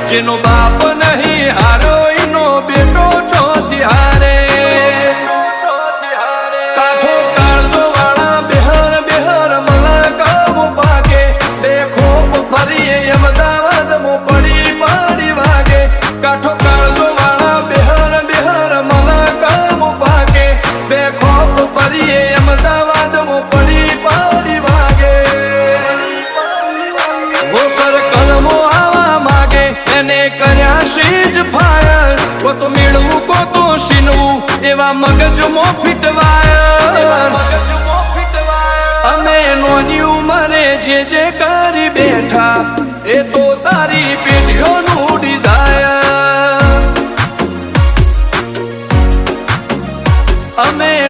જેનો બાપ નહીં હારો એનો બેટો ચોથી હારે કાઠો કાળજો વાળા બેહર બેહર મલકામો ભાગે બે ખોપ ફરીએ અમદાવાદ મો પડી પડી વાગે કાઠો કાળજો વાળા બેહર બેહર મલકામો ભાગે બે ખોપ ફરીએ અમદાવાદ મો પડી પડી વાગે ગોસર કલમો આવા માગે એને કર્યા શીજ ફાયર કો તો મેળવું કો તો શીનવું એવા મગજમો ફીટવાય